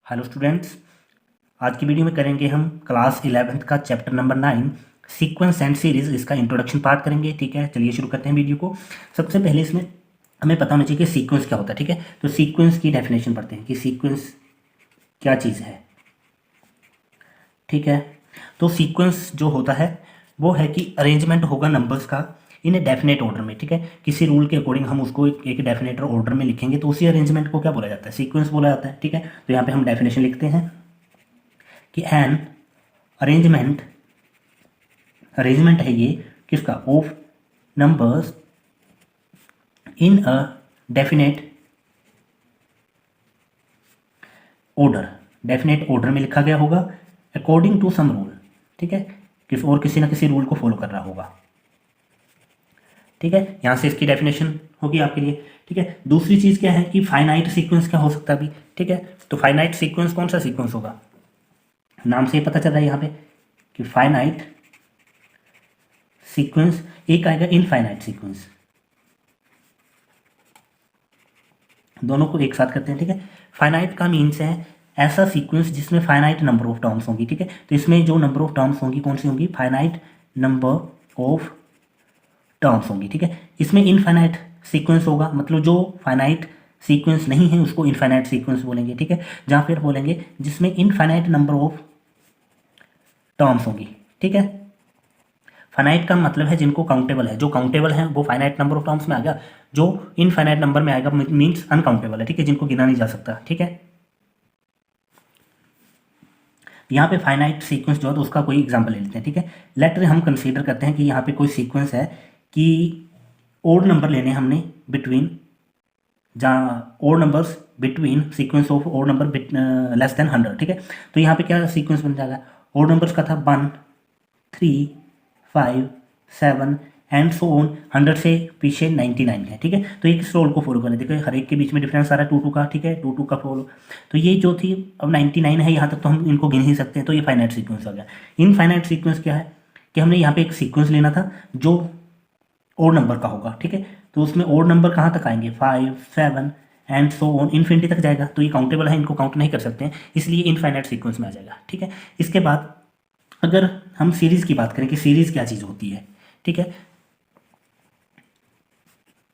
Hello students, आज की video में करेंगे हम क्लास 11th का chapter number 9 sequence and series. इसका इंट्रोडक्शन पार्ट करेंगे। ठीक है, चलिए शुरू करते हैं वीडियो को। सबसे पहले इसमें हमें पता होना चाहिए कि सीक्वेंस क्या होता है। ठीक है, तो सीक्वेंस की डेफिनेशन पढ़ते हैं कि सीक्वेंस क्या चीज़ है। ठीक है, तो सीक्वेंस जो होता है वो है कि अरेंजमेंट होगा नंबर्स का इन ए डेफिनेट ऑर्डर में। ठीक है, किसी रूल के अकॉर्डिंग हम उसको एक डेफिनेट ऑर्डर में लिखेंगे तो उसी अरेंजमेंट को क्या बोला जाता है, सीक्वेंस बोला जाता है। ठीक है, तो यहाँ पे हम डेफिनेशन लिखते हैं कि एन अरेंजमेंट अरेंजमेंट है ये किसका, of numbers in a definite order. Definite order में लिखा गया होगा अकॉर्डिंग टू सम रूल। ठीक है, किसी ना किसी रूल को फॉलो कर रहा होगा। ठीक है, यहाँ से इसकी डेफिनेशन होगी आपके लिए। ठीक है, दूसरी चीज़ क्या है कि फाइनाइट सीक्वेंस क्या हो सकता है अभी। ठीक है, तो फाइनाइट सीक्वेंस कौन सा सीक्वेंस होगा, नाम से पता चल रहा है यहाँ पे कि फाइनाइट सीक्वेंस। एक आएगा इनफाइनाइट सीक्वेंस, दोनों को एक साथ करते हैं। ठीक है, फाइनाइट का मीन्स है ऐसा सीक्वेंस जिसमें फाइनाइट नंबर ऑफ टर्म्स होंगी। ठीक है, तो इसमें जो नंबर ऑफ टर्म्स होंगी कौन सी होंगी, फाइनाइट नंबर ऑफ टर्म्स होंगी। ठीक है, इसमें इनफाइनाइट सीक्वेंस होगा, मतलब जो फाइनाइट सीक्वेंस नहीं है उसको इनफाइनाइट सीक्वेंस बोलेंगे। ठीक है, जहाँ फिर बोलेंगे जिसमें इनफाइनाइट नंबर ऑफ टर्म्स होंगी। ठीक है, फाइनाइट का मतलब है जिनको काउंटेबल है, जो काउंटेबल है वो फाइनाइट नंबर ऑफ टर्म्स में आ गया, जो इनफाइनाइट नंबर में आएगा मीन्स अनकाउंटेबल है। ठीक है, जिनको गिना नहीं जा सकता। ठीक है, यहाँ पे फाइनाइट सीक्वेंस जो है तो उसका कोई एग्जांपल ले लेते हैं। ठीक है, लेटर हम कंसीडर करते हैं कि यहाँ पे कोई सीक्वेंस है कि ओड नंबर लेने हमने बिटवीन, जहाँ odd numbers between sequence of odd number less than 100। ठीक है, तो यहाँ पे क्या सीक्वेंस बन जाएगा, ओड नंबर्स का था 1 3 5 7 एंड सो ऑन, 100 से पीछे 99 है। ठीक है, तो एक किस रूल को फॉलो करें, देखो हर एक के बीच में डिफरेंस आ रहा है 2 2 का। ठीक है, 2 2 का फॉलो, तो ये जो थी अब 99 है, यहाँ तक तो हम इनको गिन ही सकते हैं, तो ये फाइनाइट सीक्वेंस आ गया। इनफाइनाइट सीक्वेंस क्या है कि हमने यहाँ पे एक सीक्वेंस लेना था जो ओड नंबर का होगा। ठीक है, तो उसमें ओड नंबर कहाँ तक आएंगे, 5 7 एंड सो ऑन इन्फिनिटी तक जाएगा, तो ये काउंटेबल है, इनको काउंट नहीं कर सकते हैं, इसलिए इनफाइनाइट सीक्वेंस में आ जाएगा। ठीक है, इसके बाद अगर हम सीरीज़ की बात करें कि सीरीज़ क्या चीज़ होती है। ठीक है,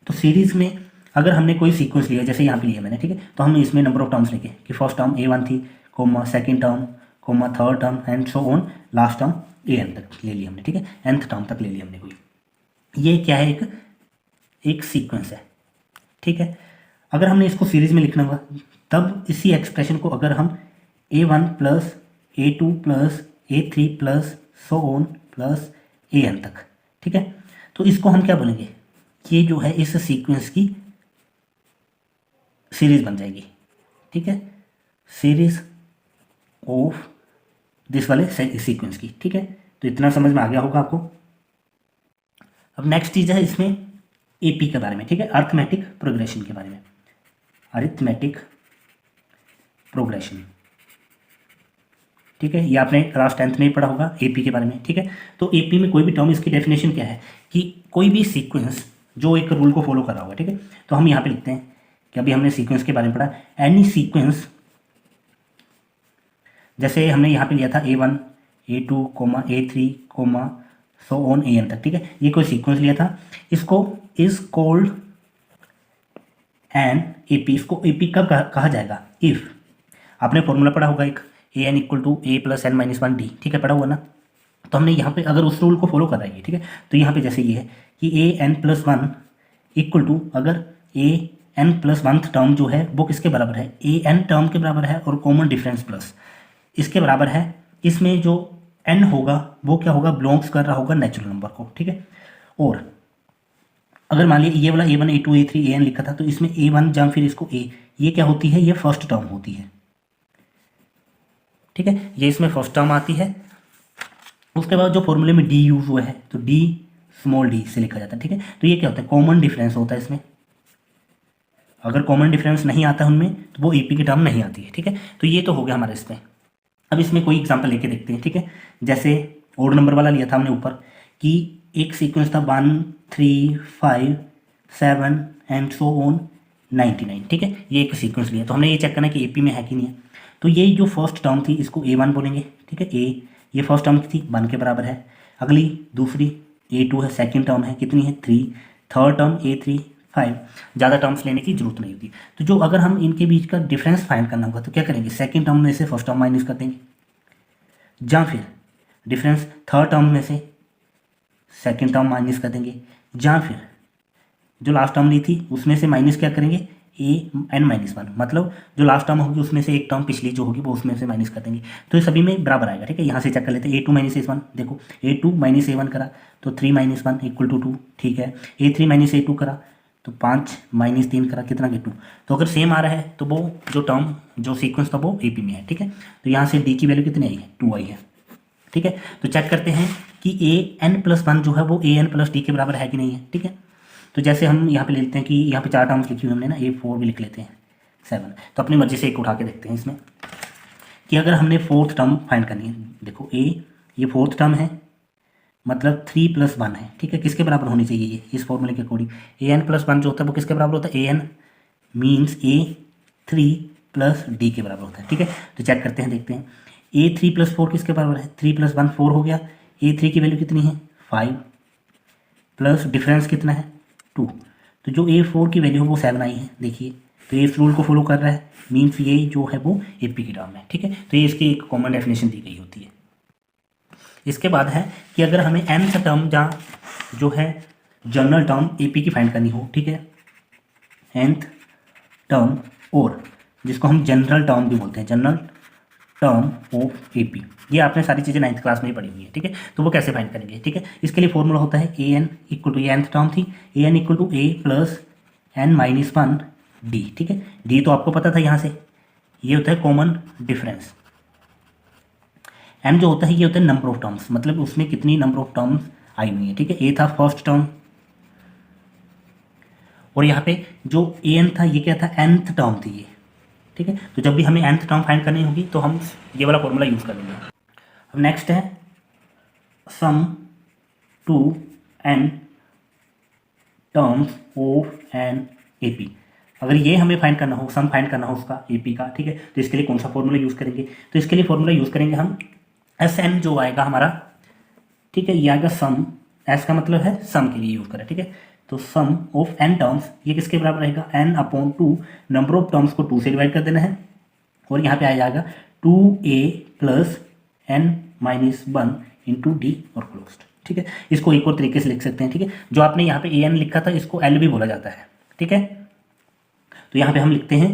तो सीरीज़ में अगर हमने कोई सीक्वेंस लिया, जैसे यहाँ पे लिया मैंने, ठीक है, तो हम इसमें नंबर ऑफ टर्म्स लिखे कि फर्स्ट टर्म A1 थी, comma second term, comma third term and so on, last term AN तक ले लिया हमने। ठीक है, nth टर्म तक ले लिया हमने कोई। ये क्या है, एक सीक्वेंस है। ठीक है, अगर हमने इसको सीरीज़ में लिखना होगा तब इसी एक्सप्रेशन को अगर हम A1 plus A2 plus A3 plus so on plus AN तक, ठीक है, तो इसको हम क्या बोलेंगे, ये जो है इस सीक्वेंस की सीरीज बन जाएगी। ठीक है, सीरीज ऑफ दिस वाले सीक्वेंस की। ठीक है, तो इतना समझ में आ गया होगा आपको। अब नेक्स्ट चीज़ है इसमें एपी के बारे में। ठीक है, अरिथमेटिक प्रोग्रेशन के बारे में, अरिथमेटिक प्रोग्रेशन। ठीक है, ये आपने क्लास 10th में ही पढ़ा होगा एपी के बारे में। ठीक है, तो एपी में कोई भी टर्म, इसकी डेफिनेशन क्या है कि कोई भी सीक्वेंस जो एक रूल को फॉलो कर रहा होगा। ठीक है, तो हम यहाँ पे लिखते हैं कि अभी हमने सीक्वेंस के बारे में पढ़ा, एनी सीक्वेंस, जैसे हमने यहाँ पे लिया था A1 A2 A3 so on AN तक। ठीक है, ये कोई सीक्वेंस लिया था, इसको इज कॉल्ड एन एपी। इसको एपी कब कहा जाएगा, इफ, आपने फॉर्मूला पढ़ा होगा एक, AN equal to A plus N minus 1D। ठीक है, पढ़ा हुआ ना, तो हमने यहाँ पे अगर उस रूल को फॉलो कर रहा है। ठीक है, तो यहाँ पे जैसे ये है कि AN प्लस 1 इक्वल टू, अगर AN प्लस 1th टर्म जो है वो किसके बराबर है, AN टर्म के बराबर है, और कॉमन डिफरेंस प्लस इसके बराबर है। इसमें जो n होगा वो क्या होगा, बिलोंग्स कर रहा होगा नेचुरल नंबर को। ठीक है, और अगर मान लिया ये वाला A1 A2 A3 AN लिखा था, तो इसमें A1 जहाँ फिर इसको A, ये क्या होती है, ये फर्स्ट टर्म होती है। ठीक है, ये इसमें फर्स्ट टर्म आती है। उसके बाद जो फॉर्मूले में D यूज हुआ है तो D स्मॉल d से लिखा जाता है। ठीक है, तो ये क्या होता है, कॉमन डिफरेंस होता है इसमें। अगर कॉमन डिफरेंस नहीं आता है उनमें तो वो एपी की टर्म नहीं आती है। ठीक है, तो ये तो हो गया हमारा इसमें। अब इसमें कोई एग्जांपल लेके देखते हैं। ठीक है, जैसे ओड नंबर वाला लिया था हमने ऊपर कि एक सीक्वेंस था 1 3 5 7 एंड सो ऑन 99। ठीक है, ये एक सीक्वेंस लिया, तो हमने ये चेक करना कि एपी में है कि नहीं है। तो ये जो फर्स्ट टर्म थी इसको A1 बोलेंगे, ठीक है। ये फर्स्ट टर्म थी 1 के बराबर है। अगली दूसरी A2 है, सेकंड टर्म है कितनी है 3, थर्ड टर्म A3 5। ज़्यादा टर्म्स लेने की जरूरत नहीं होती। तो जो अगर हम इनके बीच का डिफरेंस फाइंड करना होगा तो क्या करेंगे, सेकंड टर्म में से फर्स्ट टर्म माइनस कर देंगे, या फिर डिफरेंस थर्ड टर्म में से सेकंड टर्म माइनस कर देंगे, या फिर जो लास्ट टर्म ली थी उसमें से माइनस क्या करेंगे an-1, मतलब जो लास्ट टर्म होगी उसमें से एक टर्म पिछली जो होगी वो उसमें से माइनस कर देंगे। तो ये सभी में बराबर आएगा, ठीक है। यहाँ से चेक कर लेते हैं A2 माइनस A1, देखो A2 माइनस A1 करा तो 3 माइनस 1 इक्वल टू 2, ठीक है। A3 माइनस A2 करा तो 5 माइनस 3 करा कितना के 2। तो अगर सेम आ रहा है तो वो जो टर्म जो सीक्वेंस था वो AP में है, ठीक है। तो यहाँ से D की वैल्यू कितनी आई है 2 आई है, ठीक है। तो चेक करते हैं कि an+1 जो है वो an+D के बराबर है कि नहीं है, ठीक है। तो जैसे हम यहाँ पे ले लेते हैं कि यहाँ पे 4 टर्म्स लिखी हुई हमने ना, A4 भी लिख लेते हैं 7। तो अपनी मर्जी से एक उठा के देखते हैं इसमें कि अगर हमने फोर्थ टर्म फाइंड करनी है, देखो ये फोर्थ टर्म है मतलब 3 + 1 है, ठीक है। किसके बराबर होनी चाहिए ये इस फॉर्मूले के अकॉर्डिंग, an+1 जो होता है वो किसके बराबर होता है, an मीन्स A3 + D के बराबर होता है, ठीक है। तो चेक करते हैं, देखते हैं A3 + 4 किसके बराबर है, 3 + 1 4 हो गया। A3 की वैल्यू कितनी है 5 प्लस डिफरेंस कितना है 2। तो जो A4 की वैल्यू है वो 7 आई है, देखिए। तो ये इस रूल को फॉलो कर रहा है, मीन्स ये जो है वो AP की टर्म है, ठीक है। तो ये इसकी एक कॉमन डेफिनेशन दी गई होती है। इसके बाद है कि अगर हमें nth टर्म जहाँ जो है जनरल टर्म AP की फाइंड करनी हो, ठीक है, nth टर्म और जिसको हम जनरल टर्म भी बोलते हैं, जनरल टर्म ऑफ AP, ये आपने सारी चीज़ें 9th क्लास में ही पढ़ी हुई है, ठीक है। तो वो कैसे फाइंड करेंगे, ठीक है। इसके लिए फॉर्मूला होता है an इक्वल टू, ये nth टर्म थी, an equal to A + n-1 D, ठीक है। D तो आपको पता था यहाँ से, ये होता है कॉमन डिफरेंस। m जो होता है ये होता है नंबर ऑफ टर्म्स, मतलब उसमें कितनी नंबर ऑफ टर्म्स आई हुई है, ठीक है। A था फर्स्ट टर्म और यहाँ पे जो an था ये क्या था, nth टर्म थी ये, ठीक है। तो जब भी हमें nth टर्म फाइंड करनी होगी तो हम ये वाला फॉर्मूला यूज़ कर लेंगे। अब नेक्स्ट है sum to n terms of n AP। अगर ये हमें फाइंड करना हो, सम फाइंड करना हो उसका AP का, ठीक है, तो इसके लिए कौन सा फॉर्मूला यूज़ करेंगे, तो इसके लिए फॉर्मूला यूज़ करेंगे हम Sn जो आएगा हमारा, ठीक है। ये आएगा सम, S का मतलब है सम के लिए यूज़ करें, ठीक है। तो सम ऑफ n टर्म्स ये किसके बराबर रहेगा, n/2, नंबर ऑफ टर्म्स को 2 से डिवाइड कर देना है और यहाँ पे आ जाएगा 2a + n-1 इंटू D और क्लोज्ड, ठीक है। इसको एक और तरीके से लिख सकते हैं, ठीक है। जो आपने यहाँ पे an लिखा था इसको L भी बोला जाता है, ठीक है। तो यहाँ पे हम लिखते हैं,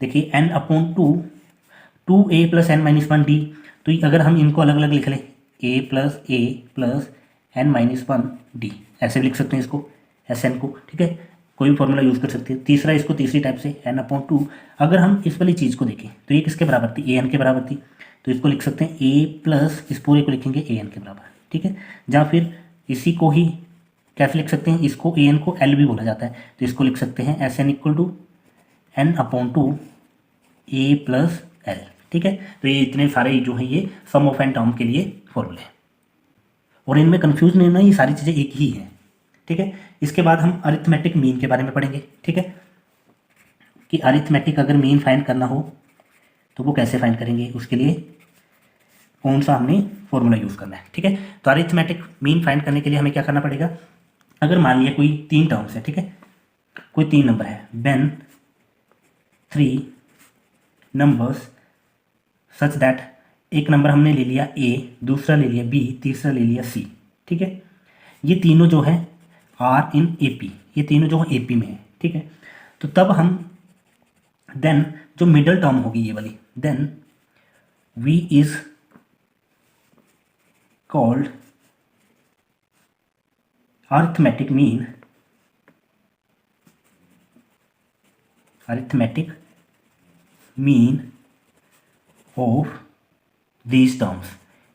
देखिए n/2 2a + n-1 D। तो अगर हम इनको अलग अलग लिख लें a + n-1 D, ऐसे भी लिख सकते हैं इसको Sn को, ठीक है। कोई भी फॉर्मूला यूज़ कर सकते हैं। तीसरा इसको तीसरी टाइप से n/2, अगर हम इस वाली चीज़ को देखें तो ये किसके बराबर थी, an के बराबर थी, तो इसको लिख सकते हैं a + इस पूरे को लिखेंगे an के बराबर, ठीक है। या फिर इसी को ही कैसे लिख सकते हैं, इसको an को L भी बोला जाता है, तो इसको लिख सकते हैं Sn = n/2 a + L, ठीक है। तो ये इतने सारे जो है ये सम ऑफ एन टर्म के लिए फॉर्मूले हैं और इनमें कंफ्यूज नहीं होना, ये सारी चीज़ें एक ही हैं, ठीक है। इसके बाद हम अरिथमेटिक मीन के बारे में पढ़ेंगे, ठीक है, कि अरिथमेटिक अगर मीन फाइंड करना हो तो वो कैसे फाइंड करेंगे, उसके लिए कौन सा हमने फॉर्मूला यूज़ करना है, ठीक है। तो अरिथमेटिक मीन फाइंड करने के लिए हमें क्या करना पड़ेगा, अगर मान लिया कोई 3 टर्म्स है, ठीक है, कोई 3 नंबर है, व्हेन 3 नंबर्स सच दैट, एक नंबर हमने ले लिया A, दूसरा ले लिया B, तीसरा ले लिया C, ठीक है। ये तीनों जो है आर इन AP, ये तीनों जो है AP में है, ठीक है। तो तब हम देन जो मिडल टर्म होगी ये वाली, then V is called arithmetic mean, arithmetic mean of these terms,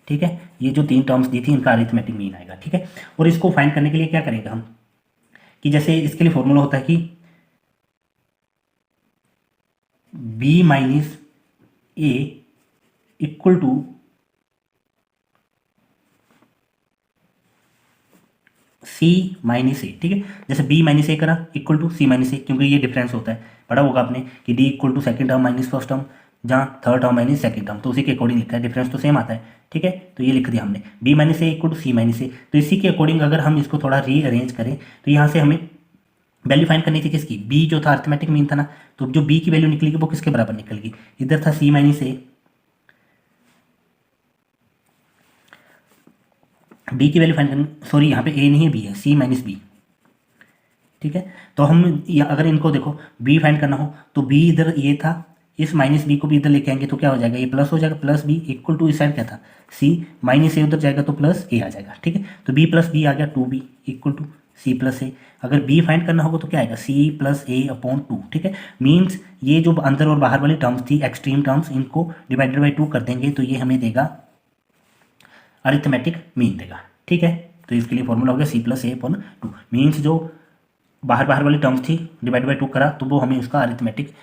ठीक है। ये जो 3 टर्म्स दी थी इनका अरिथमेटिक मीन आएगा, ठीक है। और इसको फाइंड करने के लिए क्या करेंगे हम, कि जैसे इसके लिए फॉर्मूला होता है कि B - A equal to C - A, ठीक है। जैसे B - A करा इक्वल टू C - A, क्योंकि ये डिफरेंस होता है, पढ़ा होगा आपने कि D = second term minus first term, जहाँ third term minus second term, तो उसी के अकॉर्डिंग लिखा है, डिफरेंस तो सेम आता है, ठीक है। तो ये लिख दिया हमने b minus A equal to C minus A. तो इसी के अकॉर्डिंग अगर हम इसको थोड़ा रीअरेंज करें तो यहाँ से हमें वैल्यू फाइंड करनी थी किसकी, b जो था अर्थमेटिक मीन था ना, तो जो b की वैल्यू निकलेगी वो किसके बराबर निकलेगी, इधर था c माइनस ए, b की वैल्यू फाइंड करनी, सॉरी यहाँ पे a नहीं है b है, c माइनस बी, ठीक है। तो हम अगर इनको देखो b फाइंड करना हो तो b इधर ये था, इस माइनस बी को भी इधर लेके आएंगे तो क्या हो जाएगा, ये प्लस हो जाएगा, प्लस बी इक्वल टू इस साइड क्या था c, माइनस ए उधर जाएगा तो प्लस ए आ जाएगा, ठीक है। तो b प्लस बी आ गया 2b equal to c plus A. अगर b फाइंड करना होगा तो क्या आएगा c प्लस ए अपॉन 2, ठीक है। मीन्स ये जो अंदर और बाहर वाली टर्म्स थी एक्सट्रीम टर्म्स, इनको डिवाइडेड बाई 2 कर देंगे तो ये हमें देगा अरिथमेटिक मीन देगा, ठीक है। तो इसके लिए फॉर्मूला हो गया c प्लस ए अपॉन 2, मीन्स जो बाहर बाहर वाली टर्म्स थी डिवाइड बाई 2 करा तो वो हमें उसका अरिथमेटिक